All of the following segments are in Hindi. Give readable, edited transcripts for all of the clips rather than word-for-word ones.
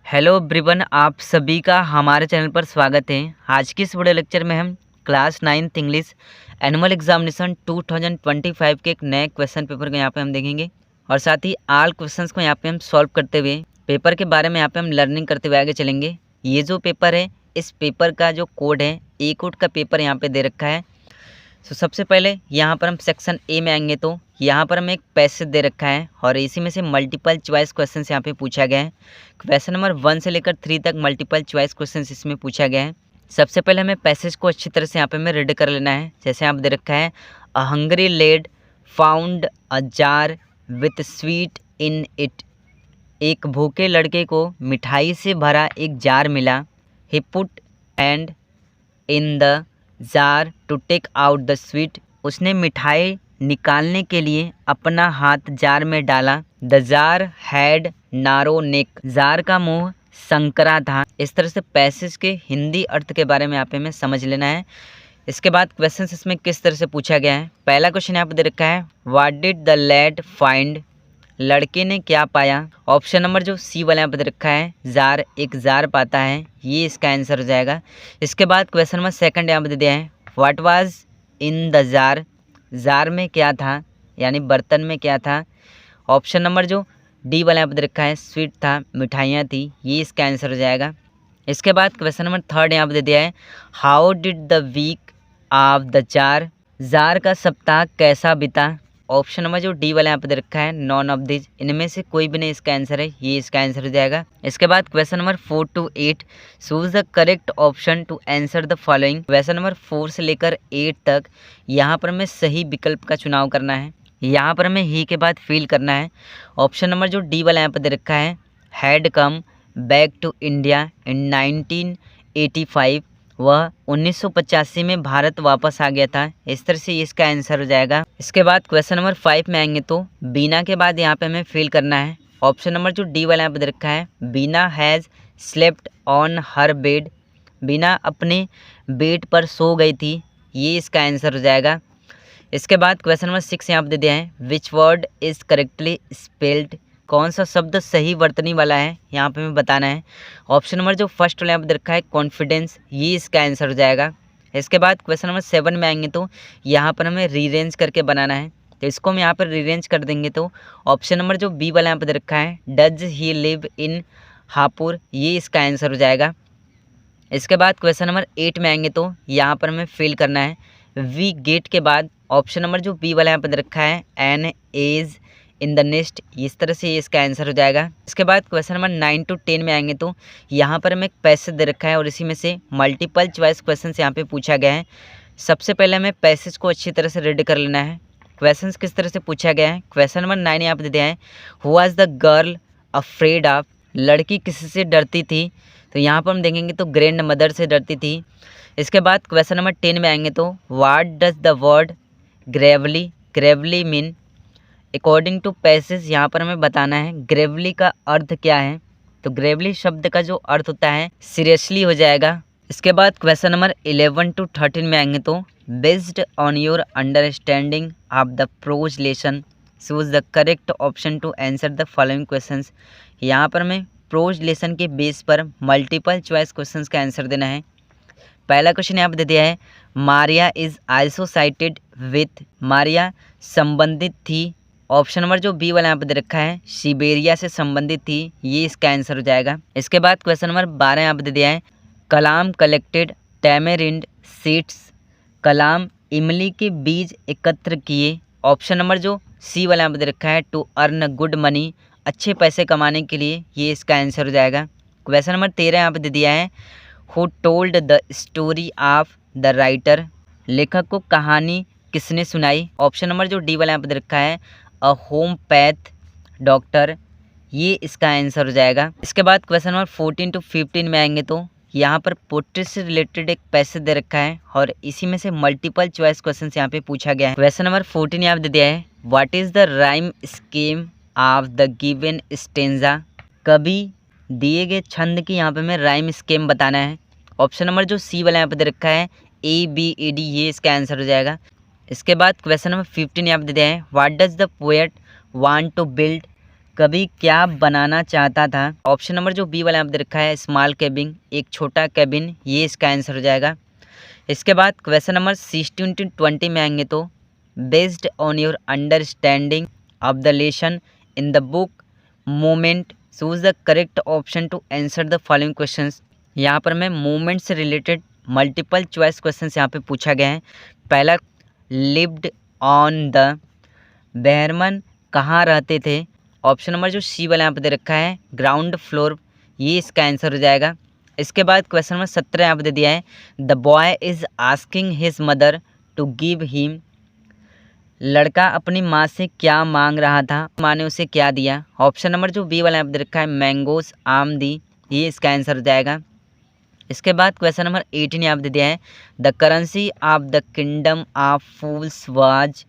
हेलो एवरीवन, आप सभी का हमारे चैनल पर स्वागत है। आज की इस वीडियो लेक्चर में हम class 9th English annual examination 2025 के एक नए क्वेश्चन पेपर को यहाँ पे हम देखेंगे और साथ ही आल क्वेश्चंस को यहाँ पे हम सॉल्व करते हुए पेपर के बारे में यहाँ पे हम लर्निंग करते हुए आगे चलेंगे। ये जो पेपर है, इस पेपर का जो कोड है, ए कोड का पेपर यहाँ पे दे रखा है। सबसे पहले यहाँ पर हम सेक्शन ए में आएंगे तो यहाँ पर हमें एक पैसेज दे रखा है और इसी में से मल्टीपल चॉइस क्वेश्चन यहाँ पे पूछा गया है। क्वेश्चन नंबर 1 से लेकर 3 तक मल्टीपल चॉइस क्वेश्चन इसमें पूछा गया है। सबसे पहले हमें पैसेज को अच्छी तरह से यहाँ पे हमें रीड कर लेना है। जैसे यहाँ पे दे रखा है, a hungry lad found a jar with sweet in it. एक भूखे लड़के को मिठाई से भरा एक जार मिला। He put hand in the jar to take out the sweet. उसने मिठाई निकालने के लिए अपना हाथ जार में डाला। The jar had narrow neck. Jar का मुंह संकरा था। इस तरह से पैसेज के हिंदी अर्थ के बारे में यहाँ पे हमें समझ लेना है। इसके बाद क्वेश्चन इसमें किस तरह से पूछा गया है। पहला क्वेश्चन यहाँ पे दे रखा है, what did the lad find. लड़के ने क्या पाया। ऑप्शन नंबर जो सी वाला यहाँ पे दे रखा है, जार, एक जार पाता है, ये इसका आंसर हो जाएगा। इसके बाद क्वेश्चन नंबर सेकंड यहाँ पे दे दिया है, what was in the jar. Jar में क्या था, यानी बर्तन में क्या था। ऑप्शन नंबर जो डी वाला यहाँ पे दे रखा है, स्वीट था, मिठाइयाँ थी, ये इसका आंसर हो जाएगा। इसके बाद क्वेश्चन नंबर थर्ड यहाँ पे दे दिया है, how did the week of the jar. Jar का सप्ताह कैसा बीता। ऑप्शन नंबर जो डी वाला यहाँ पे दे रखा है, नॉन ऑफ दिस, इनमें से कोई भी नहीं इसका आंसर है, ये इसका आंसर हो जाएगा। इसके बाद question number 4 to 8, choose the correct option to answer the following. Question number 4 से लेकर 8 तक यहाँ पर हमें सही विकल्प का चुनाव करना है। यहाँ पर हमें ही के बाद फिल करना है। ऑप्शन नंबर जो डी वाला यहाँ पर दे रखा है, had come back to India in 1985। वह 1985 में भारत वापस आ गया था। इस तरह से इसका आंसर हो जाएगा। इसके बाद क्वेश्चन नंबर 5 में आएंगे तो बीना के बाद यहाँ पे हमें फिल करना है। ऑप्शन नंबर जो डी वाला यहाँ पे दे रखा है, Beena has slept on her bed. Beena अपने बेड पर सो गई थी, ये इसका आंसर हो जाएगा। इसके बाद क्वेश्चन नंबर 6 यहाँ पे दे दिया है, which word is correctly spelled. कौन सा शब्द सही वर्तनी वाला है, यहाँ पे हमें बताना है। ऑप्शन नंबर जो फर्स्ट वाला यहाँ पे रखा है, कॉन्फिडेंस, ये इसका आंसर हो जाएगा। इसके बाद क्वेश्चन नंबर 7 में आएंगे तो यहाँ पर हमें रीअरेंज करके बनाना है। तो इसको हम यहाँ पर रीअरेंज कर देंगे तो ऑप्शन नंबर जो बी वाला यहाँ पे रखा है, does he live in Hapur, ये इसका आंसर हो जाएगा। इसके बाद क्वेश्चन नंबर 8 में आएंगे तो यहाँ पर हमें फिल करना है, वी गेट के बाद ऑप्शन नंबर जो बी वाला यहाँ पे रखा है, an egg in the nest, इस तरह से इसका आंसर हो जाएगा। इसके बाद क्वेश्चन नंबर 9 to 10 में आएंगे तो यहाँ पर हमें एक पैसेज दे रखा है और इसी में से मल्टीपल चॉइस क्वेश्चन यहाँ पे पूछा गया है। सबसे पहले हमें पैसेज को अच्छी तरह से रीड कर लेना है। क्वेश्चन किस तरह से पूछा गया है। क्वेश्चन नंबर 9 यहाँ पे दे दिया है, who was the girl afraid of. लड़की किसी से डरती थी, तो यहाँ पर हम देखेंगे तो ग्रैंड मदर से डरती थी। इसके बाद क्वेश्चन नंबर 10 में आएंगे तो what does the word gravely, gravely mean. According to passage यहाँ पर हमें बताना है ग्रेवली का अर्थ क्या है। तो ग्रेवली शब्द का जो अर्थ होता है सीरियसली हो जाएगा। इसके बाद क्वेश्चन नंबर 11 to 13 में आएंगे तो based on your understanding of the prose lesson choose the correct option to answer the following questions. यहाँ पर हमें प्रोज लेसन के बेस पर मल्टीपल चॉइस क्वेश्चंस का आंसर देना है। पहला क्वेश्चन यहाँ पर दे दिया है, Maria is also cited with. Maria संबंधित थी। ऑप्शन नंबर जो बी वाला यहाँ पे दे रखा है, सिबेरिया से संबंधित थी, ये इसका आंसर हो जाएगा। इसके बाद क्वेश्चन नंबर 12 यहाँ पे दे दिया है, कलाम कलेक्टेड टैमेरिंड सीड्स। कलाम इमली के बीज एकत्र किए। ऑप्शन नंबर जो सी वाला यहाँ पे दे रखा है, टू अर्न गुड मनी, अच्छे पैसे कमाने के लिए, ये इसका आंसर हो जाएगा। क्वेश्चन नंबर 13 यहाँ पे दे दिया है, who told the story of the writer. लेखक को कहानी किसने सुनाई। ऑप्शन नंबर जो डी वाला यहाँ पे दे रखा है, अ होम्योपैथ डॉक्टर, ये इसका आंसर हो जाएगा। इसके बाद क्वेश्चन नंबर 14 to 15 में आएंगे तो यहाँ पर पोट्री से रिलेटेड एक पैसेज दे रखा है और इसी में से मल्टीपल चॉइस क्वेश्चन यहाँ पे पूछा गया है। क्वेश्चन नंबर 14 यहाँ पे दे दिया है, what is the rhyme scheme of the given stanza. कभी दिए गए छंद की यहाँ पे हमें राइम स्कीम बताना है। ऑप्शन नंबर जो सी वाला यहाँ पे दे रखा है, ABED, ये इसका आंसर हो जाएगा। इसके बाद क्वेश्चन नंबर 15 यहाँ पे दे दिया है, what does the poet want to build. कभी क्या बनाना चाहता था। ऑप्शन नंबर जो बी वाला यहाँ पे दे रखा है स्मॉल केबिन, एक छोटा केबिन, ये इसका आंसर हो जाएगा। इसके बाद क्वेश्चन नंबर 16-20 में आएंगे तो based on your understanding of the lesson in the book moment choose the correct option to answer the following questions. यहाँ पर मैं मूवमेंट से रिलेटेड मल्टीपल चॉइस क्वेश्चंस यहाँ पे पूछा गया है। पहला, लिव्ड ऑन द, बहरमन कहाँ रहते थे। ऑप्शन नंबर जो सी वाला यहाँ पे दे रखा है ग्राउंड फ्लोर, ये इसका आंसर हो जाएगा। इसके बाद क्वेश्चन नंबर 17 यहाँ पे दे दिया है the boy is asking his mother to give him, लड़का अपनी माँ से क्या मांग रहा था, माँ ने उसे क्या दिया। ऑप्शन नंबर जो बी वाला यहाँ पे दे रखा है मैंगोस, आम दी, ये इसका आंसर हो जाएगा। इसके बाद क्वेश्चन नंबर 18 यहाँ पे दे दिया है the currency of the kingdom of fools was,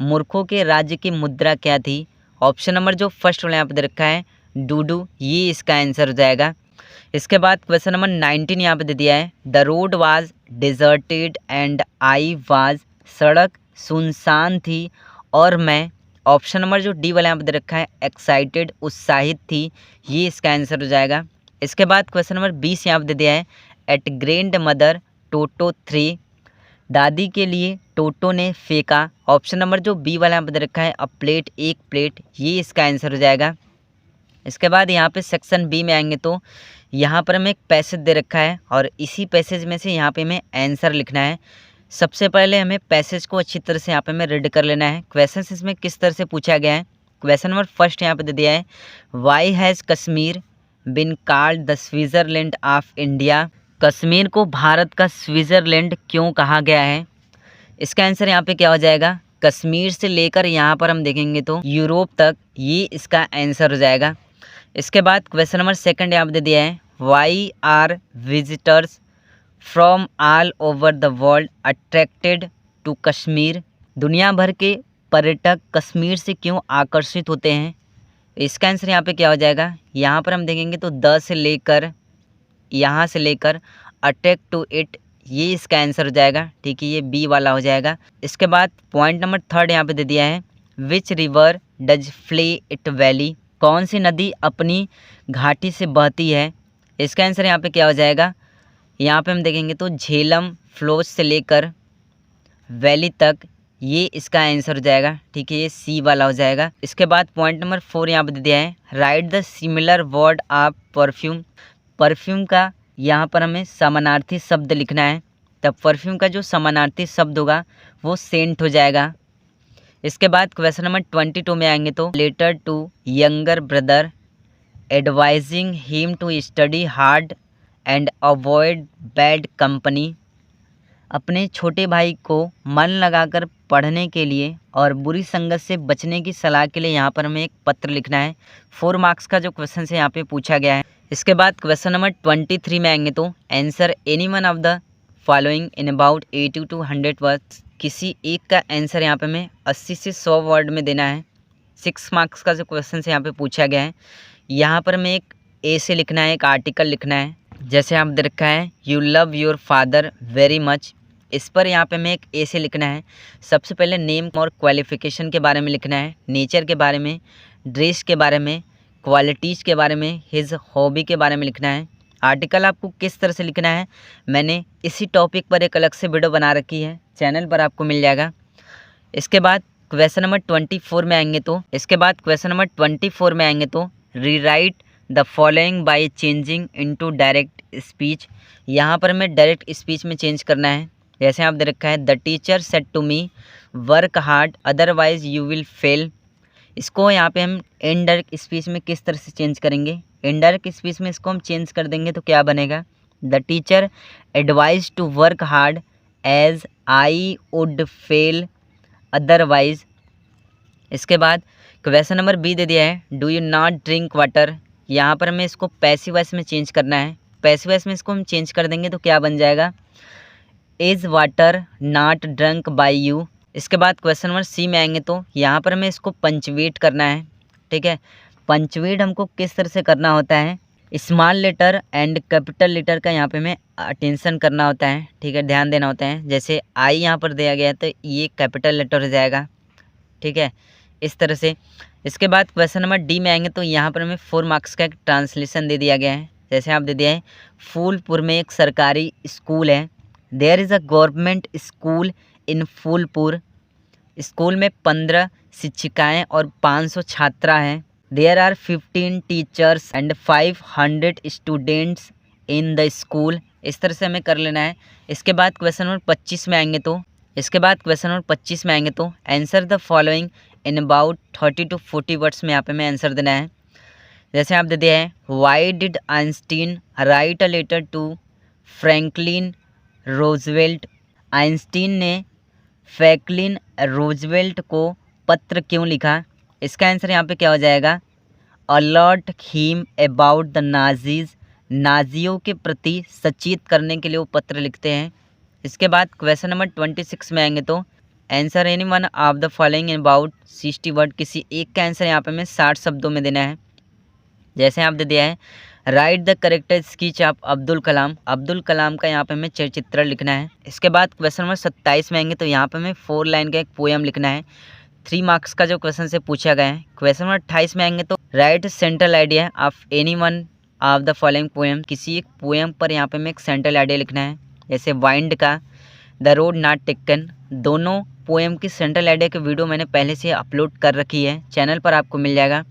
मूर्खों के राज्य की मुद्रा क्या थी। ऑप्शन नंबर जो फर्स्ट वाला यहाँ पे दे रखा है डूडू, ये इसका आंसर हो जाएगा। इसके बाद क्वेश्चन नंबर 19 यहाँ पे दे दिया है the road was deserted and I was, सड़क सुनसान थी और मैं। ऑप्शन नंबर जो डी वाला यहाँ पे दे रखा है एक्साइटेड, उत्साहित थी, ये इसका आंसर हो जाएगा। इसके बाद क्वेश्चन नंबर 20 यहाँ पे दे दिया है एट ग्रैंड मदर टोटो 3, दादी के लिए टोटो ने फेंका। ऑप्शन नंबर जो बी वाला यहाँ पे दे रखा है अ प्लेट, एक प्लेट, ये इसका आंसर हो जाएगा। इसके बाद यहाँ पे सेक्शन बी में आएंगे तो यहाँ पर हमें एक पैसेज दे रखा है और इसी पैसेज में से यहाँ पे हमें आंसर लिखना है। सबसे पहले हमें पैसेज को अच्छी तरह से यहाँ पे हमें रीड कर लेना है। क्वेश्चन इसमें किस तरह से पूछा गया है। क्वेश्चन नंबर फर्स्ट यहाँ पे दे दिया है why has Kashmir been called the Switzerland of India, Kashmir को भारत का स्विट्ज़रलैंड क्यों कहा गया है। इसका आंसर यहाँ पे क्या हो जाएगा, कश्मीर से लेकर यहाँ पर हम देखेंगे तो यूरोप तक, ये इसका आंसर हो जाएगा। इसके बाद क्वेश्चन नंबर सेकंड यहाँ पे दे दिया है why are visitors from all over the world attracted to Kashmir, दुनिया भर के पर्यटक कश्मीर से क्यों आकर्षित होते हैं। इसका आंसर यहाँ पे क्या हो जाएगा, यहाँ पर हम देखेंगे तो द से लेकर यहाँ से लेकर अट्रैक्ट टू इट, ये इसका आंसर हो जाएगा। ठीक है, ये बी वाला हो जाएगा। इसके बाद पॉइंट नंबर थर्ड यहाँ पे दे दिया है which river does Phule it valley, कौन सी नदी अपनी घाटी से बहती है। इसका आंसर यहाँ पे क्या हो जाएगा, यहाँ पे हम देखेंगे तो झेलम फ्लोज से लेकर वैली तक, ये इसका आंसर हो जाएगा। ठीक है, ये सी वाला हो जाएगा। इसके बाद पॉइंट नंबर 4 यहाँ पे दे दिया है write the similar word of perfume, perfume का यहाँ पर हमें समानार्थी शब्द लिखना है। तब परफ्यूम का जो समानार्थी शब्द होगा वो सेंट हो जाएगा। इसके बाद क्वेश्चन नंबर 22 में आएंगे तो letter to younger brother advising him to study hard and avoid bad company, अपने छोटे भाई को मन लगाकर पढ़ने के लिए और बुरी संगत से बचने की सलाह के लिए यहाँ पर हमें एक पत्र लिखना है। 4 मार्क्स का जो क्वेश्चन है यहाँ पे पूछा गया है। इसके बाद क्वेश्चन नंबर 23 में आएंगे तो answer any one of the following in about 80 to 100 words, किसी एक का आंसर यहाँ पे हमें 80 से 100 वर्ड में देना है। 6 मार्क्स का जो क्वेश्चन है यहाँ पे पूछा गया है। यहाँ पर हमें एक ए से लिखना है, एक आर्टिकल लिखना है। जैसे आप दे रखा है you love your father very much, इस पर यहाँ पे हमें एक ए से लिखना है। सबसे पहले नेम और क्वालिफ़िकेशन के बारे में लिखना है, नेचर के बारे में, ड्रेस के बारे में, क्वालिटीज़ के बारे में, हिज हॉबी के बारे में लिखना है। आर्टिकल आपको किस तरह से लिखना है मैंने इसी टॉपिक पर एक अलग से वीडियो बना रखी है, चैनल पर आपको मिल जाएगा। इसके बाद क्वेश्चन नंबर 24 में आएंगे तो rewrite the following by changing into direct speech, यहाँ पर हमें डायरेक्ट स्पीच में चेंज करना है। जैसे आप दे रखा है the teacher said to me work hard otherwise you will fail, इसको यहाँ पे हम इनडायरेक्ट स्पीच में किस तरह से चेंज करेंगे, इनडायरेक्ट स्पीच में इसको हम चेंज कर देंगे तो क्या बनेगा, the teacher advise to work hard as I would fail otherwise. इसके बाद क्वेश्चन नंबर बी दे दिया है do you not drink water, यहाँ पर हमें इसको पैसिव वॉइस में चेंज करना है। पैसिव वॉइस में इसको हम चेंज कर देंगे तो क्या बन जाएगा, is water not drunk by you. इसके बाद क्वेश्चन नंबर सी में आएंगे तो यहाँ पर हमें इसको पंचुएट करना है। ठीक है, पंचुएट हमको किस तरह से करना होता है, small letter and capital letter का यहाँ पे हमें अटेंशन करना होता है। ठीक है, ध्यान देना होता है। जैसे आई यहाँ पर दिया गया है तो ये कैपिटल लेटर हो जाएगा। ठीक है, इस तरह से। इसके बाद क्वेश्चन नंबर डी में आएंगे तो यहाँ पर हमें 4 मार्क्स का एक ट्रांसलेशन दे दिया गया है। जैसे आप दे दिया है, फूलपुर में एक सरकारी स्कूल है। There is a government school in Phulpur. School में 15 शिक्षिकाएं और 500 छात्रा हैं। There are 15 teachers and 500 students in the school. इस तरह से हमें कर लेना है। इसके बाद क्वेश्चन नंबर 25 में आएंगे तो answer the following in about 30 to 40 words में यहाँ पे हमें आंसर देना है। जैसे आप दे दिया है, why did Einstein write a letter to Franklin Roosevelt. Einstein ने फ्रैंकलिन रोजवेल्ट को पत्र क्यों लिखा। इसका आंसर यहाँ पे क्या हो जाएगा, alert him about the Nazis. नाजियों के प्रति सचेत करने के लिए वो पत्र लिखते हैं। इसके बाद क्वेश्चन नंबर 26 में आएंगे तो answer any one of the following about 60 word. किसी एक का आंसर यहाँ पे हमें 60 शब्दों में देना है। जैसे आप दे दिया है, write the character sketch of Abdul Kalam. Abdul Kalam का यहाँ पे हमें चित्र लिखना है। इसके बाद क्वेश्चन नंबर 27 में आएंगे तो यहाँ पे हमें 4 लाइन का एक पोएम लिखना है। 3 मार्क्स का जो क्वेश्चन से पूछा गया है। क्वेश्चन नंबर 28 में आएंगे तो right central idea of any one of the following poem. किसी एक पोएम पर यहाँ पे हमें एक सेंट्रल आइडिया लिखना है। जैसे वाइंड का द रोड नॉट टेकन। दोनों पोएम की सेंट्रल आइडिया की वीडियो मैंने पहले से अपलोड कर रखी है, चैनल पर आपको मिल जाएगा।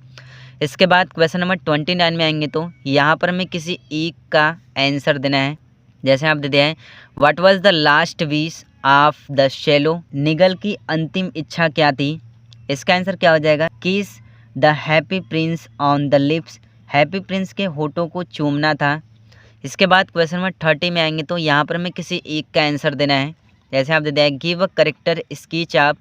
इसके बाद क्वेश्चन नंबर 29 में आएंगे तो यहाँ पर हमें किसी एक का आंसर देना है। जैसे आप दे दिया है, what was the last wish of the shallow. निगल की अंतिम इच्छा क्या थी। इसका आंसर क्या हो जाएगा, किस the happy Prince on the lips. Happy Prince के होठों को चूमना था। इसके बाद क्वेश्चन नंबर 30 में आएंगे तो यहाँ पर हमें किसी एक का आंसर देना है। जैसे आप दे दिया है, give a character sketch of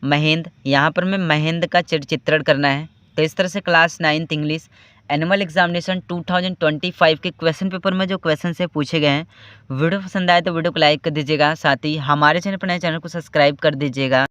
Mahendra. यहाँ पर हमें महेंद्र का चित्रण करना है। तो इस तरह से class 9th English annual examination 2025 के क्वेश्चन पेपर में जो क्वेश्चन से पूछे गए हैं, वीडियो पसंद आए तो वीडियो को लाइक कर दीजिएगा। साथ ही हमारे चैनल पर नए चैनल को सब्सक्राइब कर दीजिएगा।